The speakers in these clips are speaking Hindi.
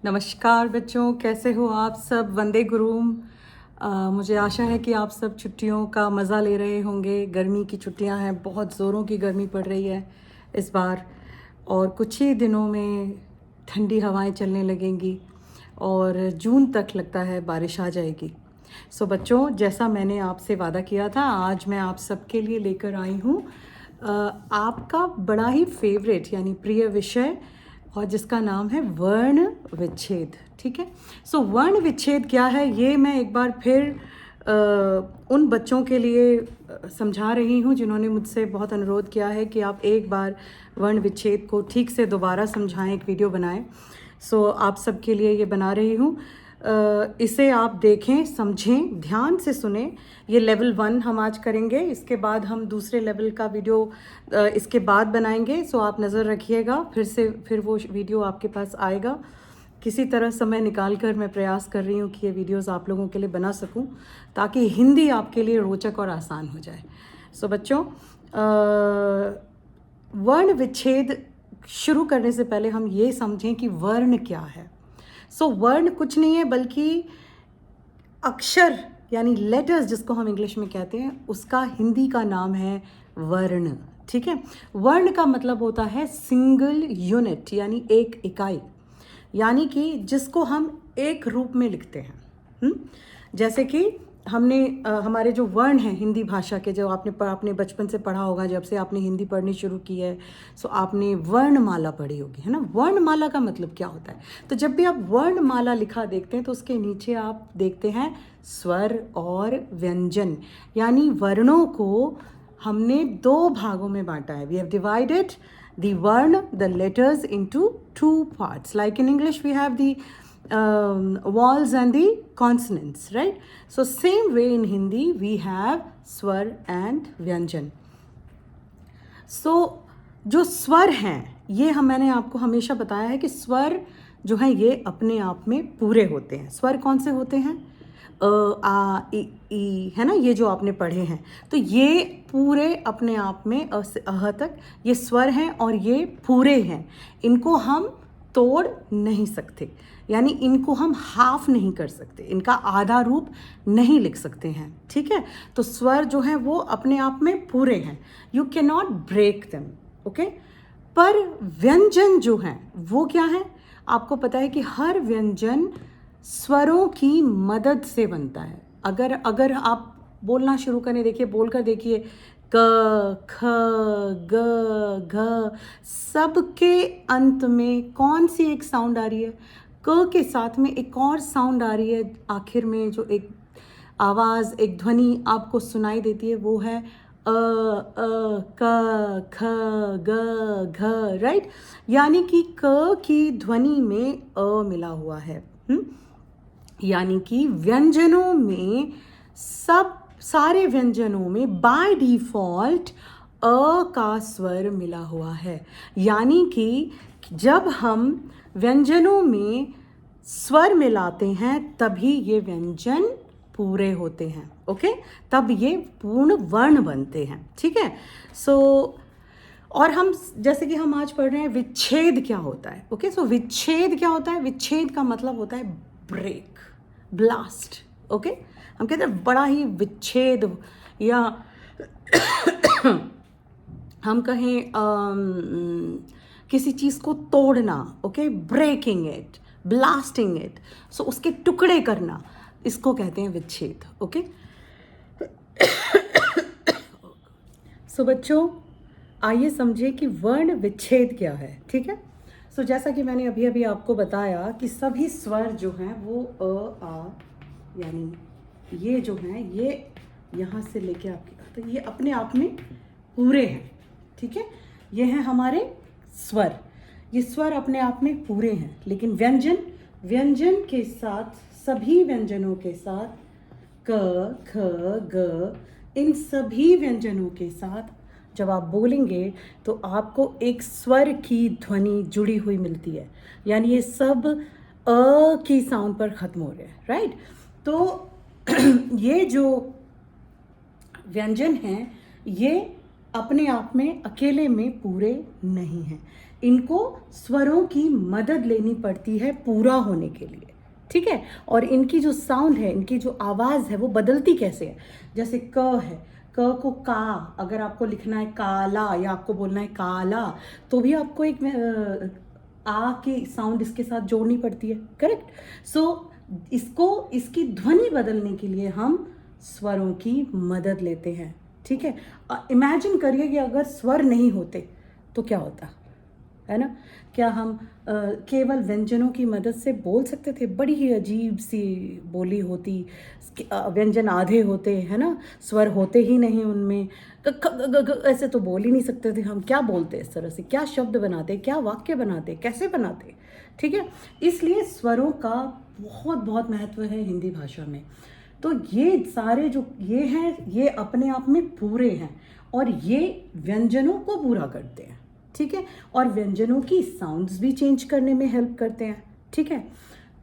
नमस्कार बच्चों, कैसे हो आप सब। वंदे गुरुम। मुझे आशा है कि आप सब छुट्टियों का मज़ा ले रहे होंगे। गर्मी की छुट्टियां हैं, बहुत ज़ोरों की गर्मी पड़ रही है इस बार, और कुछ ही दिनों में ठंडी हवाएं चलने लगेंगी और जून तक लगता है बारिश आ जाएगी। सो बच्चों, जैसा मैंने आपसे वादा किया था, आज मैं आप सबके लिए लेकर आई हूँ आपका बड़ा ही फेवरेट यानी प्रिय विषय, और जिसका नाम है वर्ण विच्छेद। ठीक है। सो वर्ण विच्छेद क्या है, ये मैं एक बार फिर उन बच्चों के लिए समझा रही हूँ जिन्होंने मुझसे बहुत अनुरोध किया है कि आप एक बार वर्ण विच्छेद को ठीक से दोबारा समझाएं, एक वीडियो बनाएं। सो आप सबके लिए ये बना रही हूँ। इसे आप देखें, समझें, ध्यान से सुने। ये लेवल 1 हम आज करेंगे, इसके बाद हम दूसरे लेवल का वीडियो इसके बाद बनाएंगे। सो आप नज़र रखिएगा, फिर वो वीडियो आपके पास आएगा। किसी तरह समय निकाल कर मैं प्रयास कर रही हूँ कि ये वीडियोस आप लोगों के लिए बना सकूँ, ताकि हिंदी आपके लिए रोचक और आसान हो जाए। सो बच्चों, वर्ण विच्छेद शुरू करने से पहले हम ये समझें कि वर्ण क्या है। सो वर्ण कुछ नहीं है बल्कि अक्षर यानी लेटर्स, जिसको हम इंग्लिश में कहते हैं, उसका हिंदी का नाम है वर्ण। ठीक है। वर्ण का मतलब होता है सिंगल यूनिट, यानी एक इकाई, यानी कि जिसको हम एक रूप में लिखते हैं। जैसे कि हमने हमारे जो वर्ण हैं हिंदी भाषा के, जो आपने बचपन से पढ़ा होगा, जब से आपने हिंदी पढ़नी शुरू की है, सो आपने वर्णमाला पढ़ी होगी, है ना। वर्णमाला का मतलब क्या होता है, तो जब भी आप वर्णमाला लिखा देखते हैं तो उसके नीचे आप देखते हैं स्वर और व्यंजन, यानी वर्णों को हमने 2 भागों में बांटा है। We have divided the vern, the letters, into 2 parts. Like in English we have the vowels and the consonants, right? So same way in Hindi we have swar and vyanjan. So जो स्वर हैं, ये मैंने आपको हमेशा बताया है कि स्वर जो हैं ये अपने आप में पूरे होते हैं। स्वर कौन से होते हैं? अ, आ, ई, है ना, ये जो आपने पढ़े हैं, तो ये पूरे अपने आप में अ से अह तक ये स्वर हैं और ये पूरे हैं। इनको हम तोड़ नहीं सकते, यानी इनको हम हाफ नहीं कर सकते, इनका आधा रूप नहीं लिख सकते हैं। ठीक है। तो स्वर जो हैं वो अपने आप में पूरे हैं, you can not break them. Okay. पर व्यंजन जो हैं वो क्या है? आपको पता है कि हर व्यंजन स्वरों की मदद से बनता है। अगर आप बोलना शुरू करें, देखिए, बोलकर देखिए, क, ख, ग, घ, सबके अंत में कौन सी एक साउंड आ रही है? क के साथ में एक और साउंड आ रही है आखिर में, जो एक आवाज़, एक ध्वनि आपको सुनाई देती है, वो है अ, क, ख, ग, घ, राइट। यानी कि क की ध्वनि में अ मिला हुआ है। यानी कि व्यंजनों में, सारे व्यंजनों में बाय डिफ़ॉल्ट अ का स्वर मिला हुआ है। यानी कि जब हम व्यंजनों में स्वर मिलाते हैं तभी ये व्यंजन पूरे होते हैं। ओके, तब ये पूर्ण वर्ण बनते हैं। ठीक है। सो और हम, जैसे कि हम आज पढ़ रहे हैं विच्छेद क्या होता है। ओके। सो विच्छेद क्या होता है? विच्छेद का मतलब होता है ब्रेक, ब्लास्ट। ओके। हम कहते हैं बड़ा ही विच्छेद, या हम कहें किसी चीज़ को तोड़ना। Okay, breaking it, blasting it, so उसके टुकड़े करना, इसको कहते हैं विच्छेद। ओके। सो बच्चों, आइए समझे कि वर्ण विच्छेद क्या है। ठीक है। सो जैसा कि मैंने अभी अभी आपको बताया कि सभी स्वर जो हैं वो अ, आ, यानी ये जो हैं ये यहाँ से लेके आपके, तो ये अपने आप में पूरे हैं। ठीक है। ये हैं हमारे स्वर, ये स्वर अपने आप में पूरे हैं। लेकिन व्यंजन के साथ, सभी व्यंजनों के साथ, क, ख, ग, इन सभी व्यंजनों के साथ जब आप बोलेंगे तो आपको एक स्वर की ध्वनि जुड़ी हुई मिलती है, यानी ये सब अ की साउंड पर ख़त्म हो रहे हैं, राइट। तो ये जो व्यंजन हैं ये अपने आप में अकेले में पूरे नहीं हैं, इनको स्वरों की मदद लेनी पड़ती है पूरा होने के लिए, ठीक है। और इनकी जो साउंड है, इनकी जो आवाज़ है वो बदलती कैसे है। जैसे क है, क को का अगर आपको लिखना है काला या आपको बोलना है काला, तो भी आपको एक आ की साउंड इसके साथ जोड़नी पड़ती है, करेक्ट। सो इसकी ध्वनि बदलने के लिए हम स्वरों की मदद लेते हैं, ठीक है। इमेजिन करिए कि अगर स्वर नहीं होते तो क्या होता, है ना। क्या हम केवल व्यंजनों की मदद से बोल सकते थे। बड़ी ही अजीब सी बोली होती, व्यंजन आधे होते, है ना, स्वर होते ही नहीं उनमें, ऐसे तो बोल ही नहीं सकते थे हम। क्या बोलते इस तरह से, क्या शब्द बनाते, क्या वाक्य बनाते, कैसे बनाते, ठीक है। इसलिए स्वरों का बहुत बहुत महत्व है हिंदी भाषा में। तो ये सारे जो ये हैं, ये अपने आप में पूरे हैं और ये व्यंजनों को पूरा करते हैं, ठीक है। और व्यंजनों की साउंड्स भी चेंज करने में हेल्प करते हैं, ठीक है।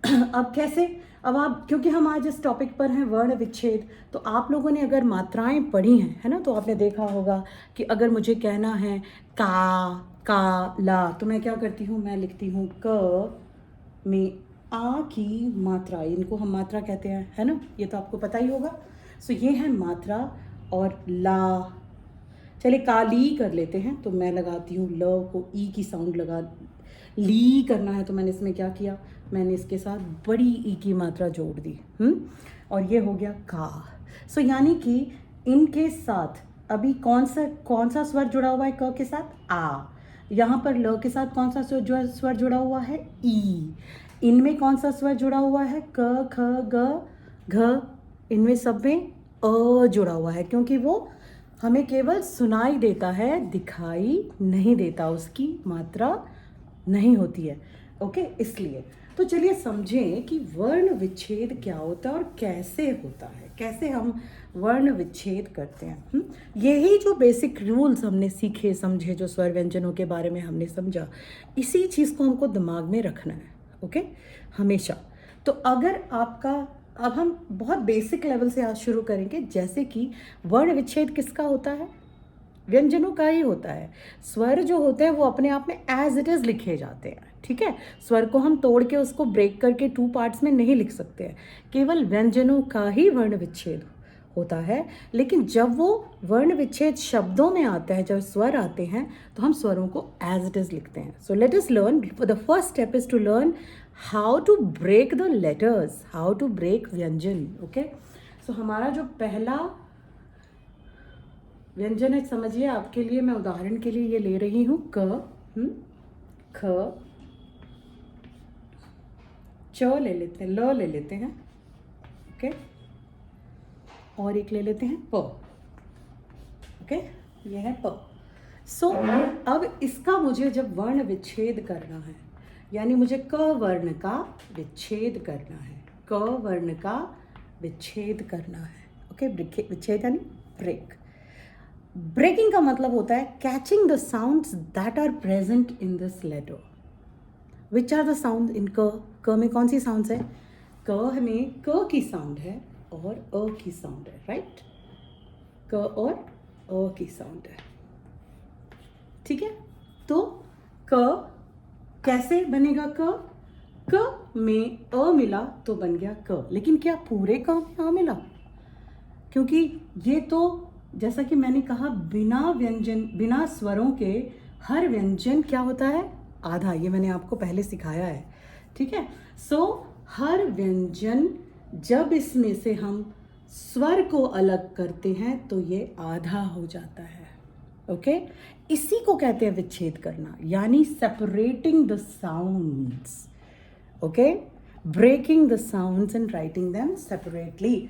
अब कैसे, अब आप, क्योंकि हम आज इस टॉपिक पर हैं वर्ण विच्छेद, तो आप लोगों ने अगर मात्राएं पढ़ी हैं, है ना, तो आपने देखा होगा कि अगर मुझे कहना है का ला, तो मैं क्या करती हूँ, मैं लिखती हूँ क में आ की मात्रा, इनको हम मात्रा कहते हैं, है ना, ये तो आपको पता ही होगा। सो ये है मात्रा। और ला, चलिए काली कर लेते हैं, तो मैं लगाती हूँ ल को ई की साउंड लगा, ली करना है तो मैंने इसमें क्या किया, मैंने इसके साथ बड़ी ई की मात्रा जोड़ दी, और ये हो गया का। सो यानी कि इनके साथ अभी कौन सा स्वर जुड़ा हुआ है क के साथ, आ। यहाँ पर ल के साथ कौन सा स्वर जुड़ा हुआ है, ई। इनमें कौन सा स्वर जुड़ा हुआ है, क ख ग घ। इनमें सब में अ जुड़ा हुआ है, क्योंकि वो हमें केवल सुनाई देता है, दिखाई नहीं देता, उसकी मात्रा नहीं होती है, ओके, इसलिए। तो चलिए समझें कि वर्ण विच्छेद क्या होता है और कैसे होता है, कैसे हम वर्ण विच्छेद करते हैं। यही जो बेसिक रूल्स हमने सीखे समझे, जो स्वर व्यंजनों के बारे में हमने समझा, इसी चीज़ को हमको दिमाग में रखना है, ओके, हमेशा। तो अगर आपका, अब हम बहुत बेसिक लेवल से आज शुरू करेंगे। जैसे कि वर्ण विच्छेद किसका होता है, व्यंजनों का ही होता है। स्वर जो होते हैं वो अपने आप में एज इट इज़ लिखे जाते हैं, ठीक है। स्वर को हम तोड़ के उसको ब्रेक करके 2 पार्ट्स में नहीं लिख सकते हैं, केवल व्यंजनों का ही वर्ण विच्छेद होता है। लेकिन जब वो वर्ण विच्छेद शब्दों में आता है, जब स्वर आते हैं, तो हम स्वरों को एज इट इज़ लिखते हैं। So let us learn, the first step is to learn how to break the letters, how to break व्यंजन, ओके। सो हमारा जो पहला व्यंजन है, समझिए, आपके लिए मैं उदाहरण के लिए ये ले रही हूँ क, ख, च ले लेते हैं, ल ले लेते हैं, ओके, और एक ले लेते हैं प, ओके, ये है प। सो अब इसका मुझे जब वर्ण विच्छेद करना है, यानी मुझे क वर्ण का विच्छेद करना है, क वर्ण का विच्छेद करना है, ओके। विच्छेद यानी ब्रेक। ब्रेकिंग का मतलब होता है catching the sounds that are present in this letter. Which are the sound in क, क में कौन सी साउंड्स है, क में क की साउंड है और अ की साउंड है, राइट, क और अ की साउंड है, ठीक है। तो क कैसे बनेगा, क में अ मिला तो बन गया क, लेकिन क्या पूरे क में अ मिला, क्योंकि ये तो जैसा कि मैंने कहा, बिना स्वरों के हर व्यंजन क्या होता है, आधा। ये मैंने आपको पहले सिखाया है, ठीक है। सो हर व्यंजन जब इसमें से हम स्वर को अलग करते हैं तो ये आधा हो जाता है, ओके। इसी को कहते हैं विच्छेद करना, यानी separating the sounds, okay, breaking the sounds and writing them separately.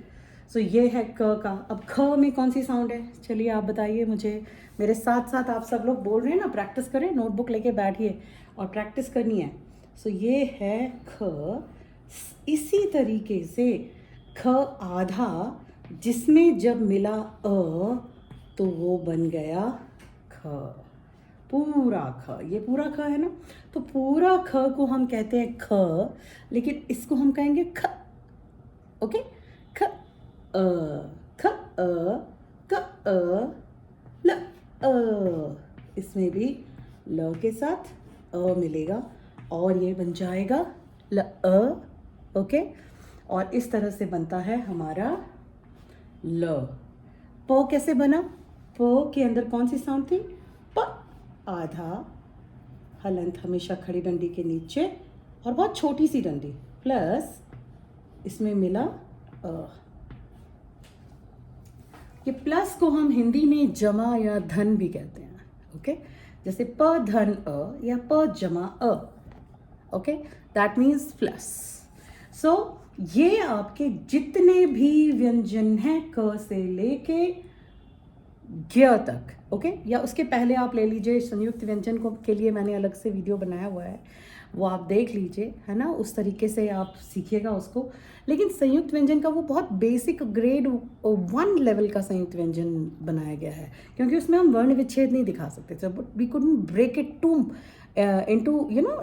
So ये है क का। अब ख में कौन सी साउंड है, चलिए आप बताइए मुझे, मेरे साथ साथ आप सब लोग बोल रहे हैं ना, प्रैक्टिस करें, नोटबुक लेके बैठिए और प्रैक्टिस करनी है। सो ये है ख। इसी तरीके से ख आधा, जिसमें जब मिला अ तो वो बन गया ख, पूरा ख। ये पूरा ख है ना, तो पूरा ख को हम कहते हैं ख, लेकिन इसको हम कहेंगे ख, ओके। ख अ, ख अ, क अ, ल अ। इसमें भी ल के साथ अ मिलेगा और ये बन जाएगा ल अ, ओके। और इस तरह से बनता है हमारा ल। प कैसे बना? प के अंदर कौन सी साउंड थी? प, आधा हलंत हमेशा खड़ी डंडी के नीचे और बहुत छोटी सी डंडी, प्लस इसमें मिला अ। ये प्लस को हम हिंदी में जमा या धन भी कहते हैं, ओके। जैसे प धन अ या प जमा अ, ओके, दैट मीन्स प्लस। सो ये आपके जितने भी व्यंजन हैं क से लेके ज्ञ तक, ओके, या उसके पहले आप ले लीजिए संयुक्त व्यंजन को के लिए मैंने अलग से वीडियो बनाया हुआ है, वो आप देख लीजिए, है ना, उस तरीके से आप सीखिएगा उसको। लेकिन संयुक्त व्यंजन का वो बहुत बेसिक ग्रेड 1 लेवल का संयुक्त व्यंजन बनाया गया है, क्योंकि उसमें हम वर्ण विच्छेद नहीं दिखा सकते थे, we couldn't break it two into you know,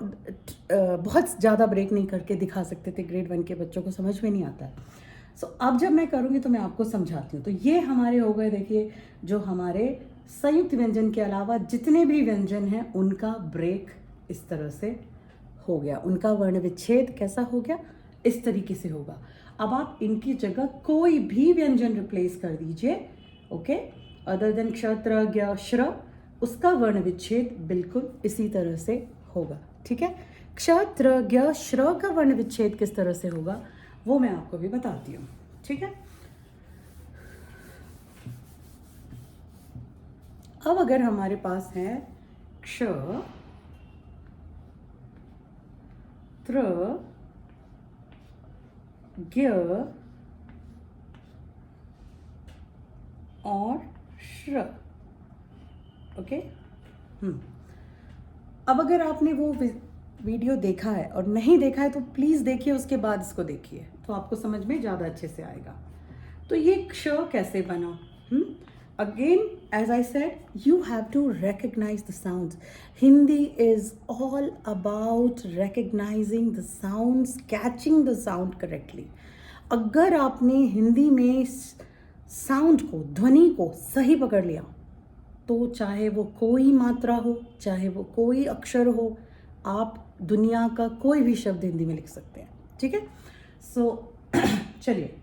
बहुत ज़्यादा ब्रेक नहीं करके दिखा सकते थे, ग्रेड 1 के बच्चों को समझ में नहीं आता है। सो अब जब मैं करूँगी तो मैं आपको समझाती हूँ। तो ये हमारे हो गए, देखिए, जो हमारे संयुक्त व्यंजन के अलावा जितने भी व्यंजन हैं उनका ब्रेक इस तरह से हो गया, उनका वर्ण विच्छेद कैसा हो गया, इस तरीके से होगा। अब आप इनकी जगह कोई भी व्यंजन रिप्लेस कर दीजिए, ओके, अदर देन क्ष त्र ज्ञ श्र, उसका वर्ण विच्छेद बिल्कुल इसी तरह से होगा, ठीक है। क्ष त्र ज्ञ श्र का वर्ण विच्छेद किस तरह से होगा वो मैं आपको भी बताती हूँ, ठीक है। अब अगर हमारे पास है क्ष त्र ज्ञ और श्र, ओके। अब अगर आपने वो वीडियो देखा है और नहीं देखा है तो प्लीज़ देखिए, उसके बाद इसको देखिए तो आपको समझ में ज़्यादा अच्छे से आएगा। तो ये क्ष कैसे बना? Again as I said, you have to recognize the sounds. Hindi is all about recognizing the sounds, catching the sound correctly. अगर आपने हिंदी में साउंड को, ध्वनि को सही पकड़ लिया तो चाहे वो कोई मात्रा हो, चाहे वो कोई अक्षर हो, आप दुनिया का कोई भी शब्द हिंदी में लिख सकते हैं, ठीक है। सो चलिए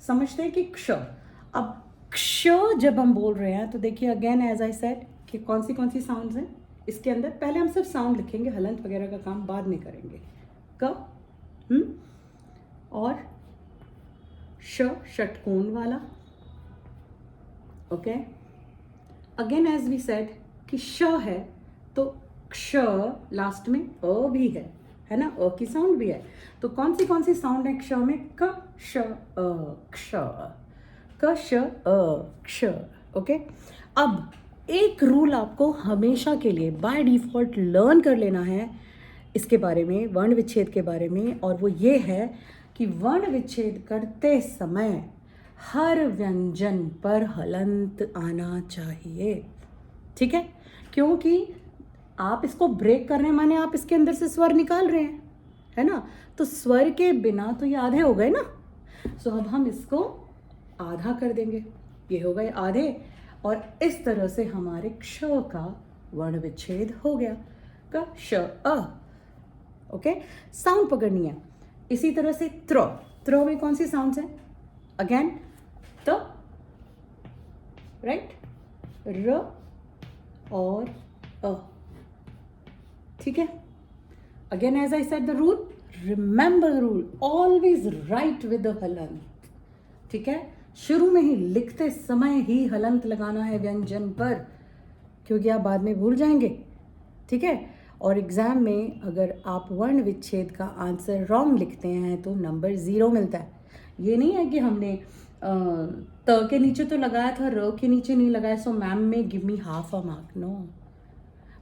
समझते हैं कि क्ष। अब क्ष जब हम बोल रहे हैं तो देखिए, अगेन एज आई सेड कि कौन सी साउंड्स हैं इसके अंदर। पहले हम सिर्फ साउंड लिखेंगे, हलंत वगैरह का काम बाद में करेंगे। क और श, षटकोण वाला, okay. Again as we said कि श है तो क्ष लास्ट में अ भी है ना, अ की साउंड भी है। तो कौन सी साउंड है क्ष में? क श अ क्ष, क श अ क्ष, ओके। अब एक रूल आपको हमेशा के लिए बाय डिफॉल्ट लर्न कर लेना है इसके बारे में, वर्ण विच्छेद के बारे में, और वो ये है कि वर्ण विच्छेद करते समय हर व्यंजन पर हलंत आना चाहिए, ठीक है। क्योंकि आप इसको ब्रेक कर रहे हैं माने आप इसके अंदर से स्वर निकाल रहे हैं, है ना, तो स्वर के बिना तो ये आधे हो गए ना। सो अब हम इसको आधा कर देंगे, ये हो गए आधे, और इस तरह से हमारे क्ष का वर्ण विच्छेद हो गया, क श अ, ओके। साउंड पकड़नी है। इसी तरह से त्र में कौन सी साउंड्स हैं? अगेन त, राइट, र और अ, ठीक है। Again as I said the rule, remember the rule, always write with the हलंत, ठीक है। शुरू में ही लिखते समय ही हलंत लगाना है व्यंजन पर, क्योंकि आप बाद में भूल जाएंगे, ठीक है। और एग्जाम में अगर आप वर्ण विच्छेद का आंसर रॉन्ग लिखते हैं तो नंबर 0 मिलता है। ये नहीं है कि हमने त के नीचे तो लगाया था, र के नीचे नहीं लगाया, so ma'am may give me half a mark, no.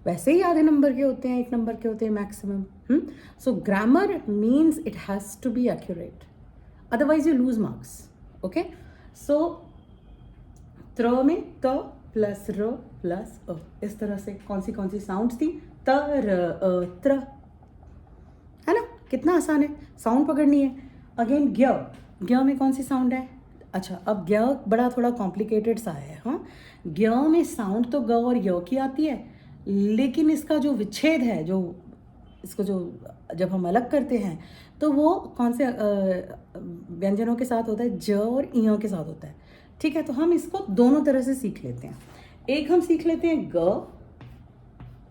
वैसे ही आधे नंबर के होते हैं, 1 नंबर के होते हैं maximum. So grammar means it has to be accurate, otherwise you lose marks, okay. So त्र में त प्लस र प्लस अ, इस तरह से कौन सी साउंड्स थी? त र अ त्र, है ना, कितना आसान है, साउंड पकड़नी है। अगेन ज्ञ में कौन सी साउंड है? अच्छा, अब ज्ञ बड़ा थोड़ा कॉम्प्लिकेटेड सा है, हाँ। ज्ञ में साउंड तो ग और य की आती है, लेकिन इसका जो विच्छेद है, जो इसको जो जब हम अलग करते हैं तो वो कौन से व्यंजनों के साथ होता है, ज और इयों के साथ होता है। ठीक है, तो हम इसको दोनों तरह से सीख लेते हैं। एक हम सीख लेते हैं ग,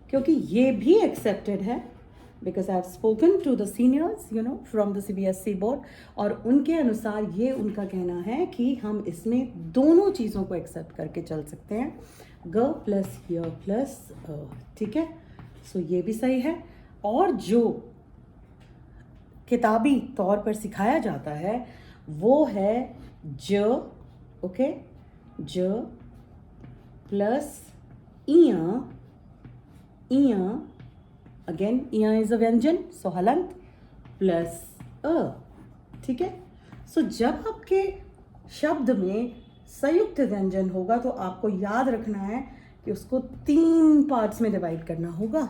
क्योंकि ये भी एक्सेप्टेड है, because I have spoken to the seniors from the CBSE board, और उनके अनुसार ये उनका कहना है कि हम इसमें दोनों चीज़ों को एक्सेप्ट करके चल सकते हैं, ग प्लस य प्लस अ। ठीक है, सो ये भी सही है। और जो किताबी तौर पर सिखाया जाता है वो है ज, ओके, ज प्लस इया, इया, अगेन इया इज अ व्यंजन, सो हलंत प्लस अ। ठीक है, सो जब आपके शब्द में संयुक्त व्यंजन होगा तो आपको याद रखना है कि उसको 3 पार्ट्स में डिवाइड करना होगा।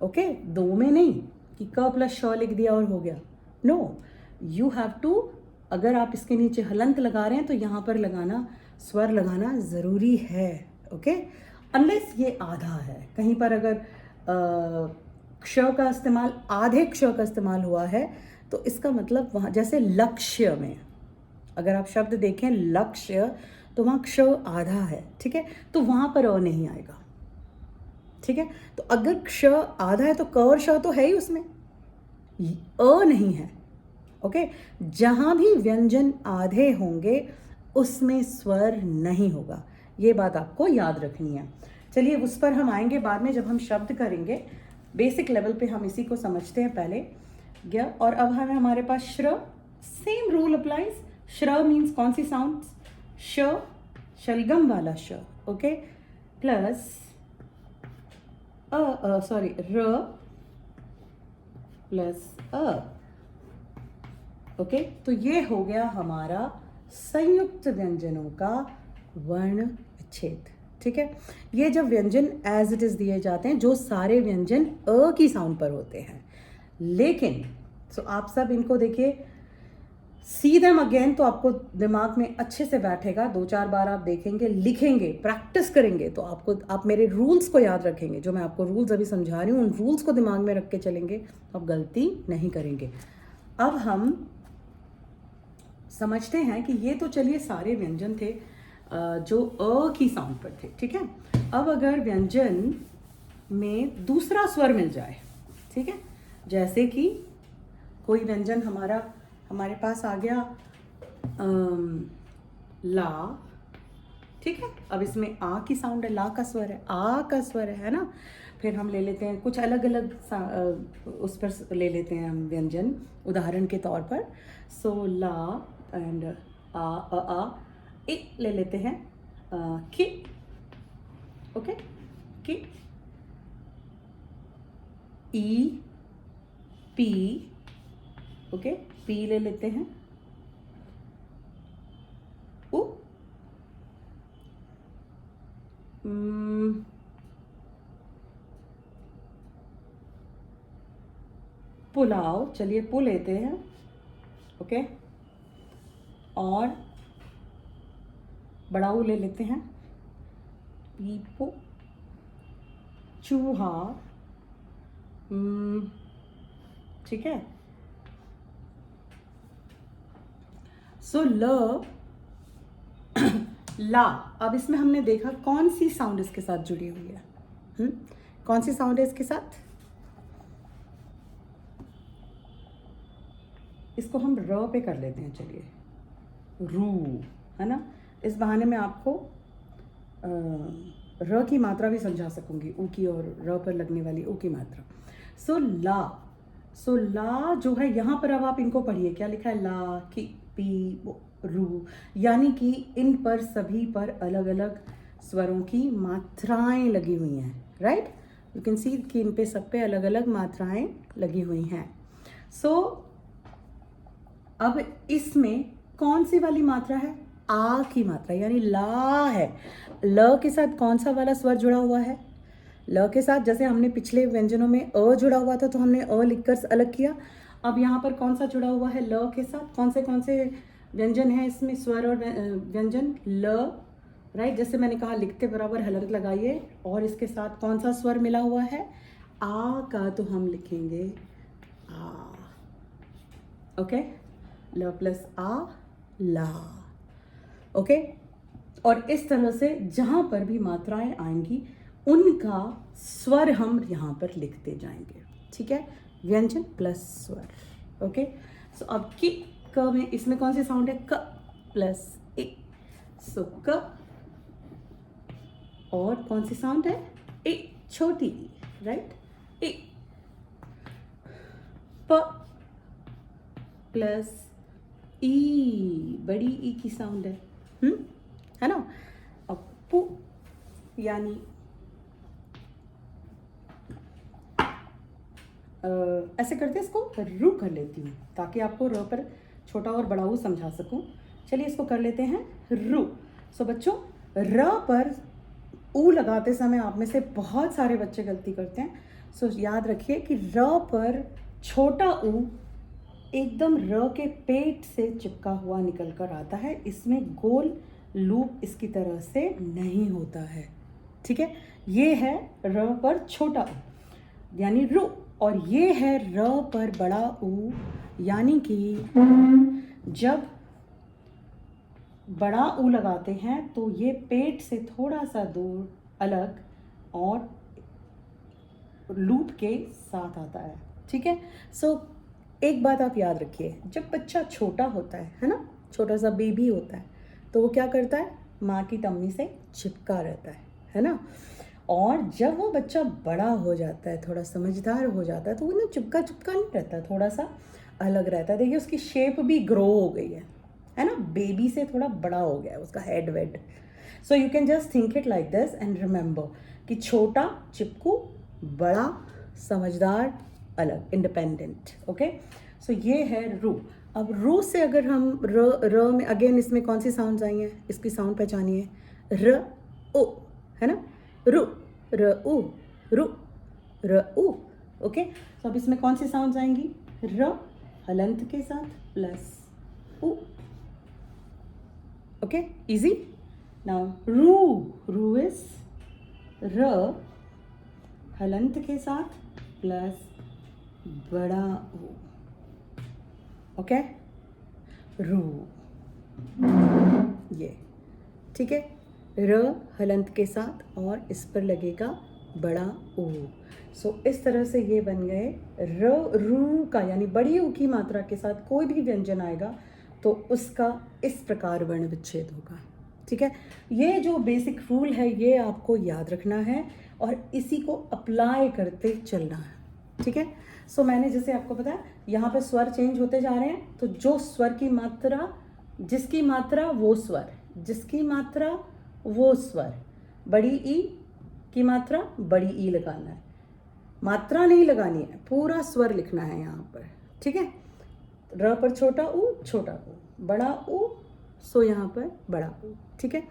ओके, 2 में नहीं कि क प्लस श लिख दिया और हो गया। नो, यू हैव टू, अगर आप इसके नीचे हलंत लगा रहे हैं तो यहाँ पर लगाना, स्वर लगाना ज़रूरी है। ओके, अनलेस ये आधा है, कहीं पर अगर क्ष का इस्तेमाल, आधे क्ष का इस्तेमाल हुआ है तो इसका मतलब वहाँ, जैसे लक्ष्य में अगर आप शब्द देखें लक्ष्य, तो वहाँ क्ष आधा है। ठीक है, तो वहाँ पर अ नहीं आएगा। ठीक है, तो अगर क्ष आधा है तो क और श तो है ही उसमें, अ नहीं है। ओके, जहाँ भी व्यंजन आधे होंगे उसमें स्वर नहीं होगा, ये बात आपको याद रखनी है। चलिए उस पर हम आएंगे बाद में जब हम शब्द करेंगे, बेसिक लेवल पे हम इसी को समझते हैं पहले। गया, और अब हमारे पास श्र, सेम रूल अप्लाइज। श्र मीन्स कौन सी साउंड, श, शलगम वाला श, ओके, प्लस सॉरी र प्लस अ। ओके, तो ये हो गया हमारा संयुक्त व्यंजनों का वर्ण विच्छेद। ठीक है, ये जब व्यंजन एज इट इज दिए जाते हैं, जो सारे व्यंजन अ की साउंड पर होते हैं, लेकिन सो आप सब इनको देखिए, सी देम अगेन, तो आपको दिमाग में अच्छे से बैठेगा। 2-4 बार आप देखेंगे, लिखेंगे, प्रैक्टिस करेंगे तो आप मेरे रूल्स को याद रखेंगे। जो मैं आपको रूल्स अभी समझा रही हूँ, उन रूल्स को दिमाग में रख के चलेंगे तो आप गलती नहीं करेंगे। अब हम समझते हैं कि ये तो चलिए सारे व्यंजन थे जो अ की साउंड पर थे। ठीक है, अब अगर व्यंजन में दूसरा स्वर मिल जाए, ठीक है, जैसे कि कोई व्यंजन हमारे पास आ गया ला। ठीक है, अब इसमें आ की साउंड है, ला का स्वर है, आ का स्वर है ना। फिर हम ले लेते हैं कुछ अलग अलग उस पर ले लेते हैं हम व्यंजन, उदाहरण के तौर पर। सो ला एंड आ ए ले लेते हैं, कि, ओके, कि, ई, पी, ओके, पी ले लेते हैं, उ, पुलाव, चलिए पु लेते हैं, ओके, और बड़ा ऊ ले लेते हैं, पीपो, चूहा, ठीक है। सो ल, ला, अब इसमें हमने देखा कौन सी साउंड इसके साथ जुड़ी हुई है, कौन सी साउंड है इसके साथ, इसको हम र पे कर लेते हैं, चलिए, रू, है ना। इस बहाने में आपको र की मात्रा भी समझा सकूंगी, ऊ की और र पर लगने वाली ऊ की मात्रा। सो ला, सो ला जो है यहाँ पर, अब आप इनको पढ़िए, क्या लिखा है, ला, की, पी, रू, यानी कि इन पर सभी पर अलग अलग स्वरों की मात्राएं लगी हुई हैं, राइट। यू कैन सी कि इन पे सब पे अलग अलग मात्राएं लगी हुई हैं। सो अब इसमें कौन सी वाली मात्रा है, आ की मात्रा, यानी ला है। ल के साथ कौन सा वाला स्वर जुड़ा हुआ है, ल के साथ, जैसे हमने पिछले व्यंजनों में अ जुड़ा हुआ था तो हमने अ लिखकर अलग किया। अब यहाँ पर कौन सा जुड़ा हुआ है, ल के साथ। कौन से व्यंजन है इसमें, स्वर और व्यंजन, ल, राइट। जैसे मैंने कहा लिखते बराबर हलंत लगाइए, और इसके साथ कौन सा स्वर मिला हुआ है, आ का तो हम लिखेंगे आ, ओके, ल प्लस आ, ला, ओके। और इस तरह से जहाँ पर भी मात्राएं आएंगी उनका स्वर हम यहाँ पर लिखते जाएंगे, ठीक है। व्यंजन प्लस स्वर, ओके। सो अब कि क में इसमें कौन सी साउंड है, क प्लस ए, सो क। और कौन सी साउंड है, ए, छोटी ई, राइट, ए। प प्लस ई, बड़ी ई की साउंड है, है ना। अब पु यानी ऐसे करते इसको रू कर लेती हूँ ताकि आपको र पर छोटा और बड़ा ऊ समझा सकूँ। चलिए इसको कर लेते हैं रू। सो बच्चों, र पर ऊ लगाते समय आप में से बहुत सारे बच्चे गलती करते हैं। सो याद रखिए कि र पर छोटा ऊ एकदम र के पेट से चिपका हुआ निकल कर आता है, इसमें गोल लूप इसकी तरह से नहीं होता है, ठीक है। ये है र पर छोटा ऊ यानी रू, और ये है र पर बड़ा ऊ यानी कि जब बड़ा ऊ लगाते हैं तो ये पेट से थोड़ा सा दूर अलग और लूप के साथ आता है, ठीक है। सो एक बात आप याद रखिए, जब बच्चा छोटा होता है ना, छोटा सा बेबी होता है, तो वो क्या करता है, माँ की टम्मी से चिपका रहता है ना। और जब वो बच्चा बड़ा हो जाता है, थोड़ा समझदार हो जाता है, तो वो ना चिपका चिपका नहीं रहता, थोड़ा सा अलग रहता है। देखिए उसकी शेप भी ग्रो हो गई है ना, बेबी से थोड़ा बड़ा हो गया है उसका हेड वेड। So you can just think it like this and remember कि छोटा चिपकू, बड़ा समझदार, अलग इंडिपेंडेंट, ओके। सो ये है रू। अब रू से अगर हम र में अगेन इसमें कौन सी साउंड्स आई हैं, इसकी साउंड पहचानिए, र ओ, है ना, रू, र ऊ, रू, र ऊ, ओके। तो अब इसमें कौन सी साउंड्स आएंगी, र हलंत के साथ प्लस ऊ, ओके, इजी। नाउ रू, रू इज र हलंत के साथ प्लस बड़ा ऊ, ओके, रू, ये ठीक है, र हलंत के साथ और इस पर लगेगा बड़ा ऊ। सो इस तरह से ये बन गए र रू का, यानी बड़ी ऊ की मात्रा के साथ कोई भी व्यंजन आएगा तो उसका इस प्रकार वर्ण विच्छेद होगा, ठीक है। ये जो बेसिक रूल है ये आपको याद रखना है और इसी को अप्लाई करते चलना है, ठीक है। सो मैंने जैसे आपको बताया यहाँ पे स्वर चेंज होते जा रहे हैं, तो जो स्वर की मात्रा, जिसकी मात्रा वो स्वर, जिसकी मात्रा वो स्वर, बड़ी ई की मात्रा बड़ी ई लगाना है, मात्रा नहीं लगानी है, पूरा स्वर लिखना है यहाँ पर, ठीक है। र पर छोटा ऊ, छोटा ऊ, बड़ा ऊ, सो यहाँ पर बड़ा ऊ, ठीक है।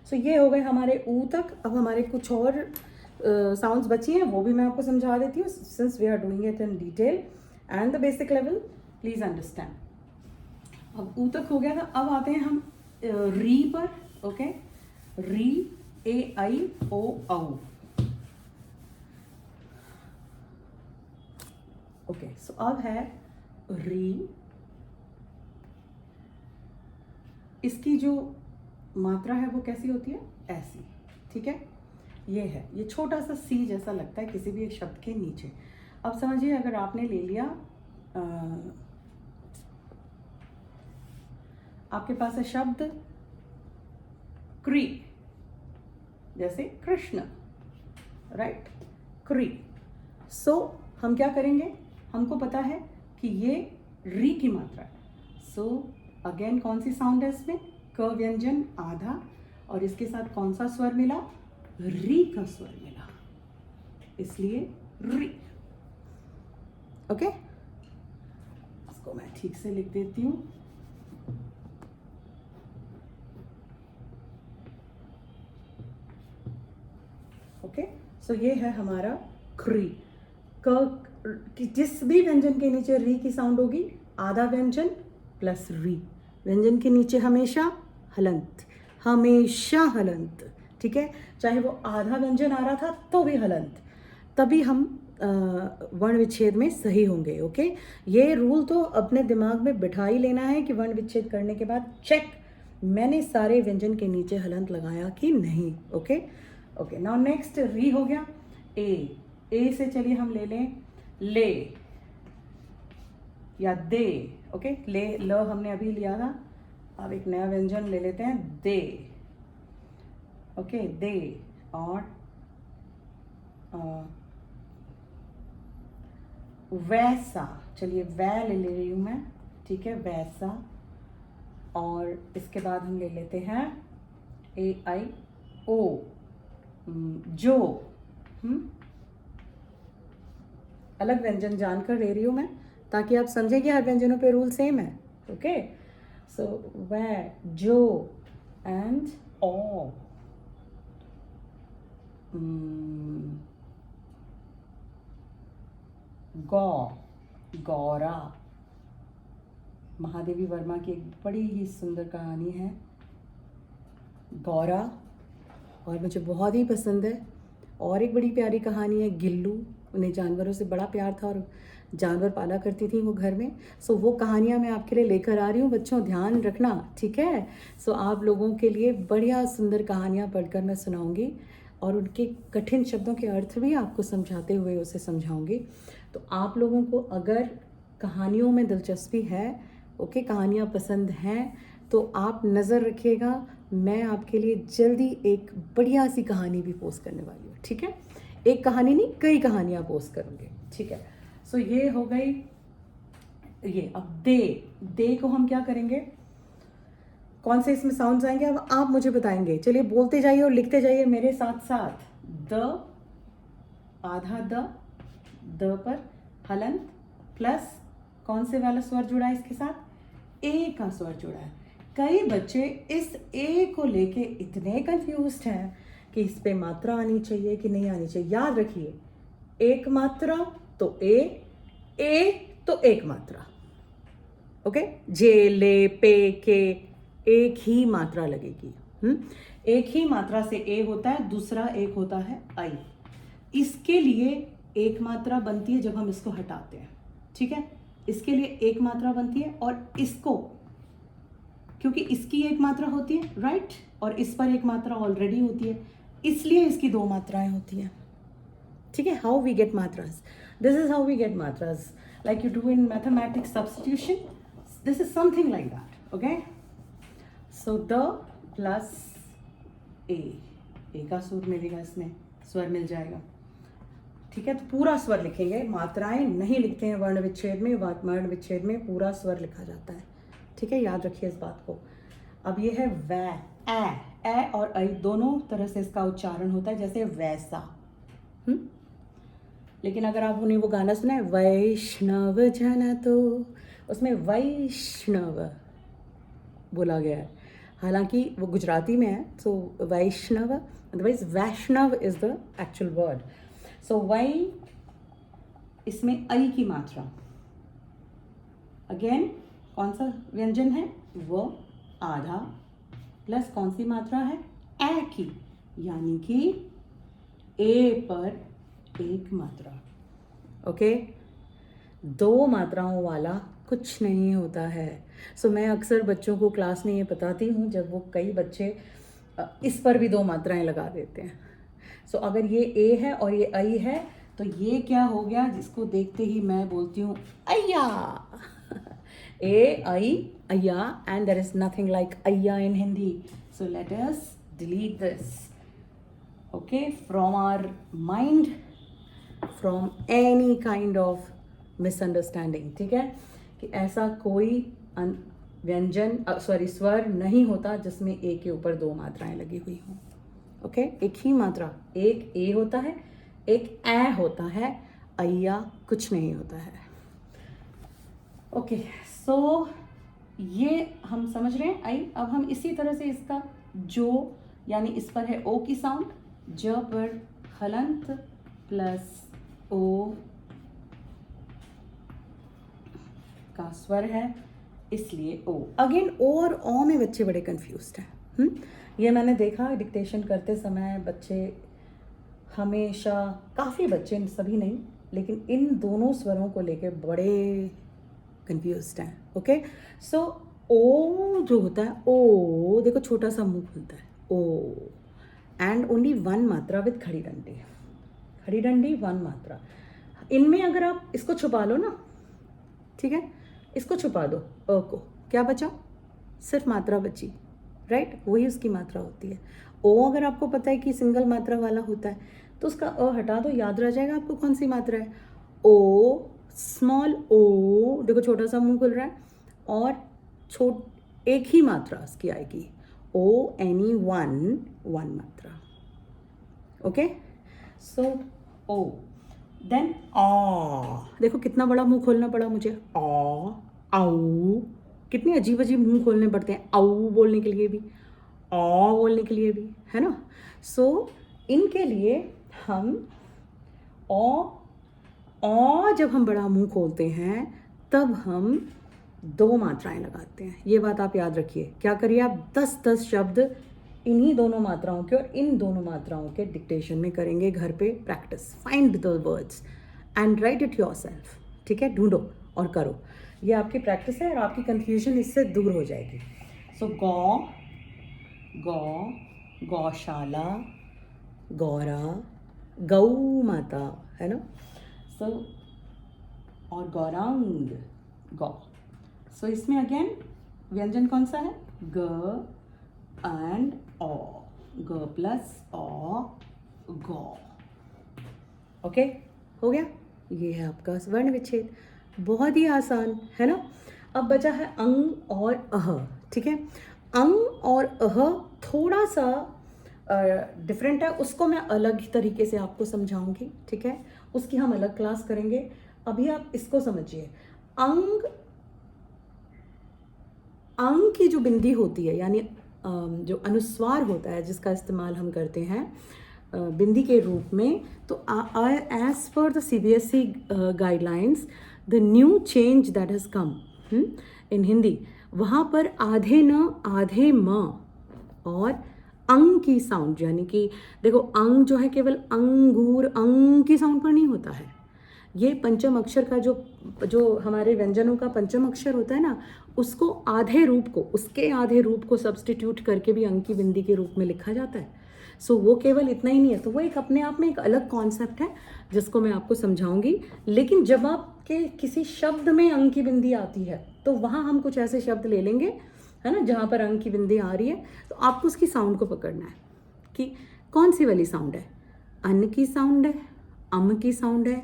सो ये हो गए हमारे ऊ तक। अब हमारे कुछ और साउंड्स बची हैं, वो भी मैं आपको समझा देती हूँ, since we are doing it in detail and the basic level, please understand. अब ऊ तक हो गया था, अब आते हैं हम री पर, ओके। री, ए आई ओ औ, ओके। सो अब है री, इसकी जो मात्रा है वो कैसी होती है, ऐसी, ठीक है। ये है, ये छोटा सा सी जैसा लगता है किसी भी एक शब्द के नीचे। अब समझिए अगर आपने ले लिया आपके पास है शब्द क्री, जैसे कृष्ण, राइट, क्री। सो हम क्या करेंगे, हमको पता है कि ये री की मात्रा है, सो अगेन कौन सी साउंड है इसमें, क व्यंजन आधा, और इसके साथ कौन सा स्वर मिला, री का स्वर मिला, इसलिए री, ओके। इसको मैं ठीक से लिख देती हूँ, ओके। सो ये है हमारा क्री। क जिस भी व्यंजन के नीचे री की साउंड होगी, आधा व्यंजन प्लस री, व्यंजन के नीचे हमेशा हलंत, हमेशा हलंत, ठीक है। चाहे वो आधा व्यंजन आ रहा था तो भी हलंत, तभी हम वर्ण विच्छेद में सही होंगे। ओके, ये रूल तो अपने दिमाग में बिठा ही लेना है कि वर्ण विच्छेद करने के बाद चेक मैंने सारे व्यंजन के नीचे हलंत लगाया कि नहीं। ओके ओके, नाउ नेक्स्ट री हो गया। ए से चलिए हम ले लें ले या दे। ओके, ले ल हमने अभी लिया था, अब एक नया व्यंजन ले लेते हैं दे। ओके, दे और वैसा, चलिए वै ले रही हूँ मैं, ठीक है, वैसा। और इसके बाद हम ले लेते हैं ए आई ओ, जो। अलग व्यंजन जानकर ले रही हूँ मैं ताकि आप समझें कि हर व्यंजनों पे रूल सेम है। ओके, सो वै, जो एंड ओ। गौ, गौरा। महादेवी वर्मा की एक बड़ी ही सुंदर कहानी है गौरा, और मुझे बहुत ही पसंद है। और एक बड़ी प्यारी कहानी है गिल्लू, उन्हें जानवरों से बड़ा प्यार था और जानवर पाला करती थी वो घर में। सो वो कहानियाँ मैं आपके लिए लेकर आ रही हूँ, बच्चों ध्यान रखना, ठीक है। सो आप लोगों के लिए बढ़िया सुंदर कहानियाँ पढ़कर मैं सुनाऊँगी और उनके कठिन शब्दों के अर्थ भी आपको समझाते हुए उसे समझाऊँगी। तो आप लोगों को अगर कहानियों में दिलचस्पी है, ओके, कहानियाँ पसंद हैं, तो आप नज़र रखिएगा, मैं आपके लिए जल्दी एक बढ़िया सी कहानी भी पोस्ट करने वाली हूँ, ठीक है। एक कहानी नहीं, कई कहानियाँ पोस्ट करूँगी, ठीक है। सो ये हो गई ये। अब दे को हम क्या करेंगे, कौन से इसमें साउंड्स आएंगे अब आप मुझे बताएंगे। चलिए बोलते जाइए और लिखते जाइए मेरे साथ साथ। द, आधा द पर हलंत प्लस कौन से वाला स्वर जुड़ा है इसके साथ, ए का स्वर जुड़ा है। कई बच्चे इस ए को लेके इतने कंफ्यूज्ड हैं कि इस पे मात्रा आनी चाहिए कि नहीं आनी चाहिए। याद रखिए, एक मात्रा तो ए तो एक मात्रा। ओके, जे, ले, पे, के एक ही मात्रा लगेगी। एक ही मात्रा से ए होता है, दूसरा एक होता है आई। इसके लिए एक मात्रा बनती है जब हम इसको हटाते हैं, ठीक है। इसके लिए एक मात्रा बनती है और इसको, क्योंकि इसकी एक मात्रा होती है, राइट, और इस पर एक मात्रा ऑलरेडी होती है, इसलिए इसकी दो मात्राएं होती हैं, ठीक है। हाउ वी गेट मात्रास, this is how we get मात्रास, like you do in mathematics substitution, this is something like that. Okay, so द प्लस ए का सुर मिलेगा, इसमें स्वर मिल जाएगा, ठीक है। तो पूरा स्वर लिखेंगे, मात्राएं नहीं लिखते हैं वर्ण विच्छेद में। वर्ण विच्छेद में पूरा स्वर लिखा जाता है, ठीक है, याद रखिए इस बात को। अब ये है वै, ए और ऐ दोनों तरह से इसका उच्चारण होता है, जैसे वैसा। लेकिन अगर आप उन्हें वो गाना सुना है वैष्णव जन, तो उसमें वैष्णव बोला गया है, हालांकि वो गुजराती में है। सो वैष्णव, अदरवाइज वैष्णव is the actual word. So वै, इसमें ऐ की मात्रा, अगेन कौन सा व्यंजन है, वो आधा प्लस कौन सी मात्रा है, ए की, यानी कि ए पर एक मात्रा। ओके, दो मात्राओं वाला कुछ नहीं होता है। सो मैं अक्सर बच्चों को क्लास में ये बताती हूँ, जब वो कई बच्चे इस पर भी दो मात्राएं लगा देते हैं। सो अगर ये ए है और ये ऐ है, तो ये क्या हो गया, जिसको देखते ही मैं बोलती हूँ अय्या। ए ऐ अय्या, and there is nothing like अय्या in Hindi. So let us delete this, okay, from our mind, from any kind of misunderstanding, ठीक है, कि ऐसा कोई व्यंजन स्वर नहीं होता जिसमें ए के ऊपर दो मात्राएं लगी हुई हों। ओके, एक ही मात्रा, एक ए होता है, एक ए होता है, अय्या कुछ नहीं होता है। ओके, सो ये हम समझ रहे हैं आई। अब हम इसी तरह से इसका जो, यानी इस पर है ओ की साउंड, ज पर हलंत प्लस ओ का स्वर है, इसलिए ओ। अगेन ओ और ओ में बच्चे बड़े कंफ्यूज्ड हैं। ये मैंने देखा डिक्टेशन करते समय बच्चे हमेशा, काफ़ी बच्चे, सभी नहीं, लेकिन इन दोनों स्वरों को लेके बड़े कंफ्यूज्ड हैं. ओके, सो ओ जो होता है, ओ देखो छोटा सा मुंह खुलता है, ओ, एंड ओनली वन मात्रा विद खड़ी डंडी. खड़ी डंडी वन मात्रा. इनमें अगर आप इसको छुपा लो ना, ठीक है, इसको छुपा दो अ को, क्या बचा? सिर्फ मात्रा बची, राइट? वही उसकी मात्रा होती है. ओ अगर आपको पता है कि सिंगल मात्रा वाला होता है तो उसका अ हटा दो, याद रह जाएगा आपको कौन सी मात्रा है. ओ, स्मॉल ओ, देखो छोटा सा मुंह खुल रहा है, और एक ही मात्रा उसकी आएगी, ओ एनी वन मात्रा. ओके, सो ओ. देन आ, देखो कितना बड़ा मुंह खोलना पड़ा मुझे, आ, आऊ. कितने अजीब अजीब मुंह खोलने पड़ते हैं आऊ बोलने के लिए भी, आ बोलने के लिए भी, है ना. सो इनके लिए हम ओ जब हम बड़ा मुंह खोलते हैं तब हम 2 मात्राएं लगाते हैं. ये बात आप याद रखिए. क्या करिए आप 10-10 शब्द इन्हीं दोनों मात्राओं के और इन दोनों मात्राओं के डिक्टेशन में करेंगे घर पे practice. Find the words and right it yourself. ठीक है, ढूंढो और करो. ये आपकी प्रैक्टिस है और आपकी कंफ्यूजन इससे दूर हो जाएगी. सो गौ, गौशाला, गौरा, गौ माता, है ना. सो और गौरांग, गौ. सो इसमें अगेन व्यंजन कौन सा है? ग एंड ओ, ग प्लस ओ, गौ. ओके, हो गया. ये है आपका वर्ण विच्छेद. बहुत ही आसान है ना. अब बचा है अंग और अह. ठीक है, अंग और अह थोड़ा सा डिफरेंट है, उसको मैं अलग तरीके से आपको समझाऊंगी. ठीक है, उसकी हम अलग क्लास करेंगे. अभी आप इसको समझिए. अंग की जो बिंदी होती है, यानी जो अनुस्वार होता है जिसका इस्तेमाल हम करते हैं बिंदी के रूप में, तो एज पर the CBSE guidelines the new change that has come in Hindi, वहाँ पर आधे न आधे म और अंग की साउंड, यानी कि देखो अंग जो है केवल अंगूर अंग की साउंड पर नहीं होता है. ये पंचम अक्षर का जो हमारे व्यंजनों का पंचम अक्षर होता है ना, उसको उसके आधे रूप को सब्स्टिट्यूट करके भी अंग की बिंदी के रूप में लिखा जाता है. सो वो केवल इतना ही नहीं है. तो वो एक अपने आप में एक अलग कॉन्सेप्ट है जिसको मैं आपको समझाऊंगी. लेकिन जब आपके किसी शब्द में अंग की बिंदी आती है तो वहाँ हम कुछ ऐसे शब्द ले लेंगे, है ना, जहाँ पर अंग की बिंदी आ रही है, तो आपको उसकी साउंड को पकड़ना है कि कौन सी वाली साउंड है. अन्न की साउंड है, अम की साउंड है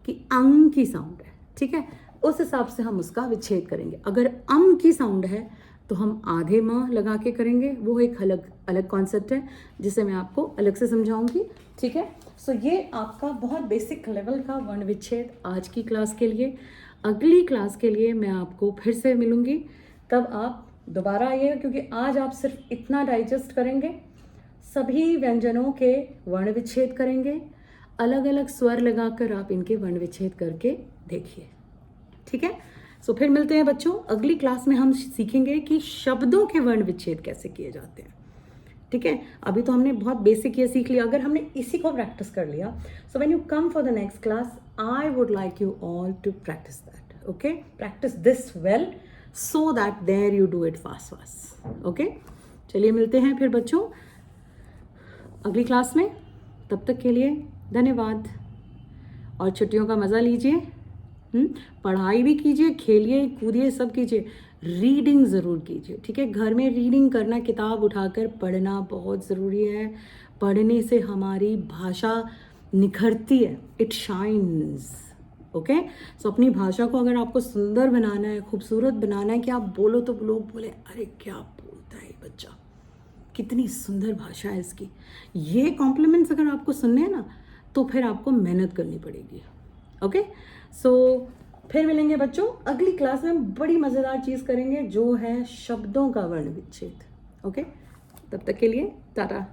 कि अंग की साउंड है. ठीक है, उस हिसाब से हम उसका विच्छेद करेंगे. अगर अम की साउंड है तो हम आधे म लगा के करेंगे. वो एक अलग कॉन्सेप्ट है जिसे मैं आपको अलग से समझाऊंगी. ठीक है, सो ये आपका बहुत बेसिक लेवल का वर्ण विच्छेद आज की क्लास के लिए. अगली क्लास के लिए मैं आपको फिर से मिलूंगी, तब आप दोबारा आइएगा, क्योंकि आज आप सिर्फ इतना डाइजेस्ट करेंगे. सभी व्यंजनों के वर्ण विच्छेद करेंगे, अलग अलग स्वर लगाकर आप इनके वर्ण विच्छेद करके देखिए. ठीक है, सो फिर मिलते हैं बच्चों. अगली क्लास में हम सीखेंगे कि शब्दों के वर्ण विच्छेद कैसे किए जाते हैं. ठीक है, अभी तो हमने बहुत बेसिक ये सीख लिया. अगर हमने इसी को प्रैक्टिस कर लिया, so when you come for the next class, I would like you all to practice that. Okay, practice this well so that there you do it fast. Okay, चलिए मिलते हैं फिर बच्चों अगली क्लास में. तब तक के लिए धन्यवाद और छुट्टियों का मज़ा लीजिए. पढ़ाई भी कीजिए, खेलिए कूदिए, सब कीजिए. रीडिंग ज़रूर कीजिए. ठीक है, घर में रीडिंग करना, किताब उठाकर पढ़ना बहुत ज़रूरी है. पढ़ने से हमारी भाषा निखरती है, इट शाइन्स. ओके, सो अपनी भाषा को अगर आपको सुंदर बनाना है, खूबसूरत बनाना है, कि आप बोलो तो लोग बोले अरे क्या बोलता है बच्चा, कितनी सुंदर भाषा है इसकी. ये कॉम्प्लीमेंट्स अगर आपको सुनने हैं ना, तो फिर आपको मेहनत करनी पड़ेगी. ओके, सो फिर मिलेंगे बच्चों अगली क्लास में. बड़ी मज़ेदार चीज़ करेंगे जो है शब्दों का वर्ण विच्छेद. ओके, तब तक के लिए टाटा.